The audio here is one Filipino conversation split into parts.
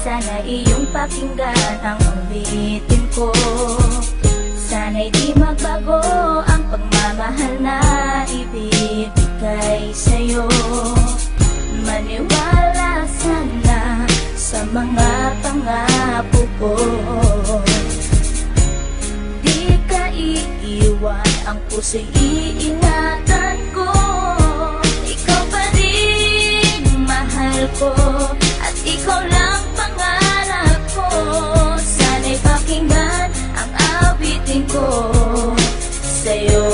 Sana iyong pakinggan ang ulitin ko. Sana'y di magbago ang pagmamahal na ibibigay sa'yo. Maniwala sana sa mga pangako ko. Di ka iiwan, ang puso'y iingatan ko. Ikaw pa rin mahal ko, at ikaw lang pangarap ko. Sana'y pakinggan ang awitin ko sa'yo.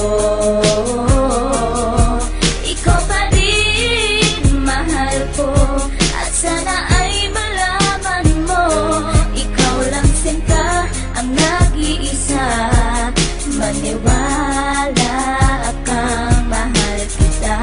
Ikaw pa rin mahal ko, at sana ay malaman mo, ikaw lang sinta ang nag-iisa. Maniwala kang mahal kita.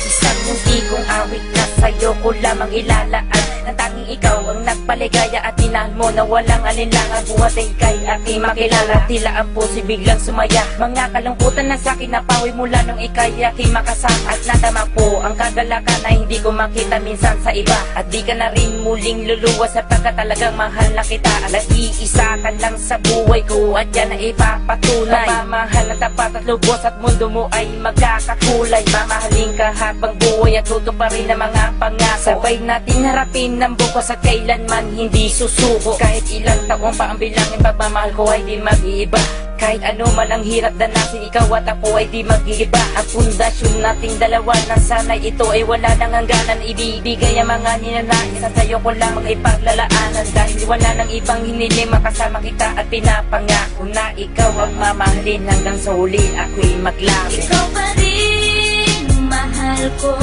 Isang muntikong awit na sa'yo ko lamang ilalaan. Ang tanging ikaw ang nagpaligaya at tinahal mo na walang alinlangan. Buhat ay kay aking makilala, tila ang puso'y biglang sumaya. Mga kalungkutan na sa'kin napawi mula nung ikay aking makasama. At nadama po ang kagalakan na hindi ko makita minsan sa iba. At di ka na rin muling luluwas sapagkat talagang mahal na kita. Nag-iisa ka lang sa buhay ko at yan ay ipapatunay. Mamahal na tapat at lubos at mundo mo ay magkakakulay. Mamahalin ka habang buhay at tuto pa rin ang mga pangako. Sabay natin harapin ng bukos at kailanman hindi susuko. Kahit ilang taon pa ang bilangin, pagmamahal ko ay di mag-iiba. Kahit ano man ang hirap danasin, ikaw at ako ay di mag-iiba. Ang pundasyon nating dalawa na sana'y ito ay wala nang hangganan. Ibibigay ang mga ninanais at sa'yo ko lang ipaglalaanan. Dahil wala nang ibang hiniling, makasama kita at pinapangako na ikaw ang mamahalin hanggang sa huli ako'y maglapit. Ikaw pa rin mahal ko,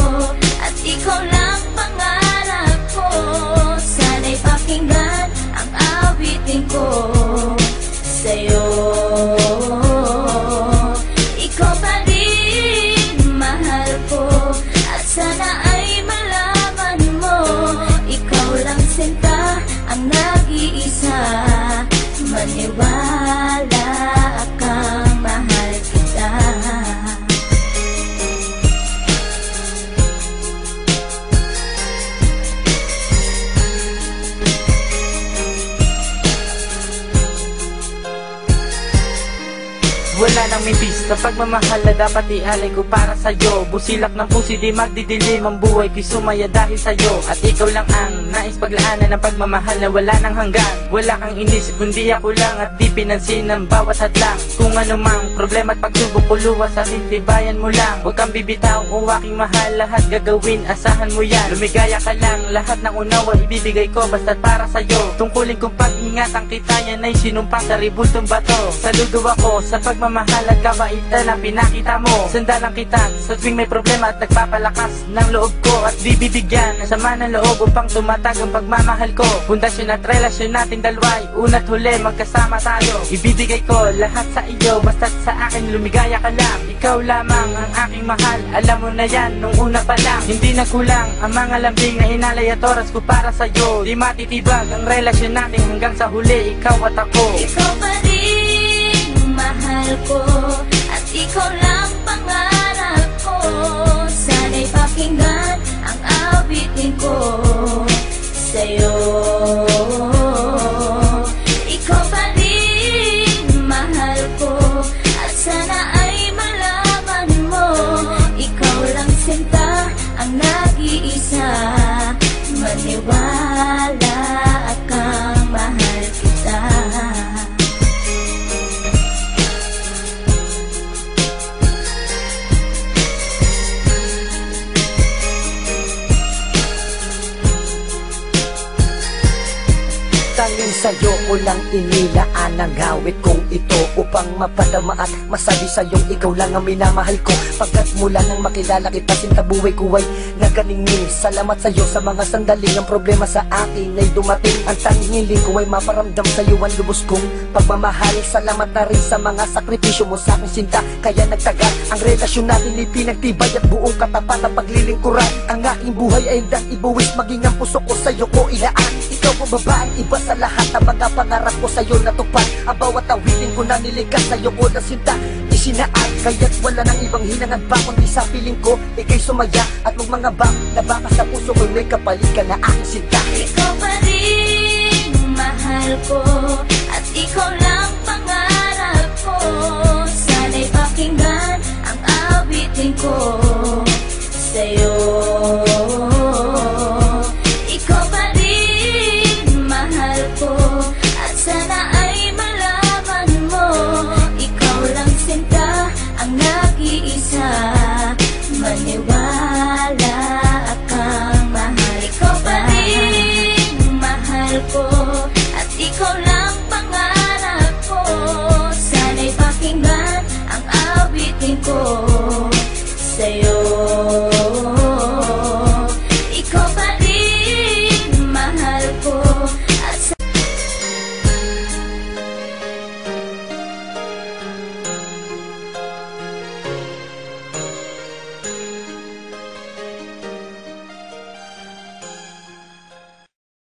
at ikaw lang pangarap ko. Sana'y pakinggan ang awitin ko sa'yo. Ikaw pa rin mahal ko, at sana ay malaman mo, ikaw lang sinta ang nag-iisa. Maniwala kang mahal kita. Wala nang mitis na pagmamahal na dapat ialay ko para sa'yo. Busilak ng puso di magdidilim, ang buhay ko'y sumaya dahil sa'yo. At ikaw lang ang nais paglaanan ng pagmamahal na wala nang hanggan. Wala kang inisip kundi ako lang, at di pinansin ang bawat hadlang. Kung ano mang problema at pagsubok ko luwas at intibayan mo lang. Huwag kang bibitaw o aking mahal, lahat gagawin, asahan mo yan. Lumigaya ka lang, lahat ng unawa ibibigay ko basta't para sa'yo. Tungkulin kong pag-ingatan kita, yan ay sinumpa sa ribultong bato. Saludo ako sa pagmamahal at kabaitan na pinakita mo. Sandalan kita sa tuwing may problema at nagpapalakas ng loob ko. At di bibigyan ng sama ng loob upang tumatag ang pagmamahal ko. Pundasyon at relasyon natin dalawa'y una't huli magkasama tayo. Ibibigay ko lahat sa iyo basta't sa akin lumigaya ka lang. Ikaw lamang ang aking mahal, alam mo na yan nung una pa lang. Hindi na kulang ang mga lambing na inalay at oras ko para sa'yo. Di matitibag ang relasyon natin hanggang sa huli, ikaw at ako. Ikaw pa rin mahal ko, at ikaw lang pangarap ko. Sana'y pakinggan ang awitin ko sa'yo. Ikaw pa rin mahal ko, at sana ay malaman mo, ikaw lang sinta ang nag-iisa. Maniwala kang mahal kita. Tanging sa'yo ko lang inilaan ang awit kong ito, upang mapadama at masabi sa'yong ikaw lang ang minamahal ko. Pagkat mula nang makilala kita, sinta buhay ko ay naganingning. Salamat sa'yo sa mga sandaling ang problema sa akin ay dumating. Ang tanging hiling ko ay maparamdam sa'yo ang lubos kong pagmamahal. Salamat na rin sa mga sakripisyo mo sa aking sinta, kaya nagtagal ang relasyon natin ay pinagtibay at buong katapat na paglilingkuran. Ang aking buhay ay hindang ibuwis, maging ang puso ko sa'yo ko ilaan. Ikaw ang babaeng iba sa lahat ng mga pangarap ko sa'yo natupad. Ang bawat awitin ko na nilikas sa'yo ko na sinta isinaan, kaya't wala nang ibang hinangad pa kundi sa piling ko ika'y sumaya at magmangabang na baka sa puso ko'y may kapalit ka na aking sinta.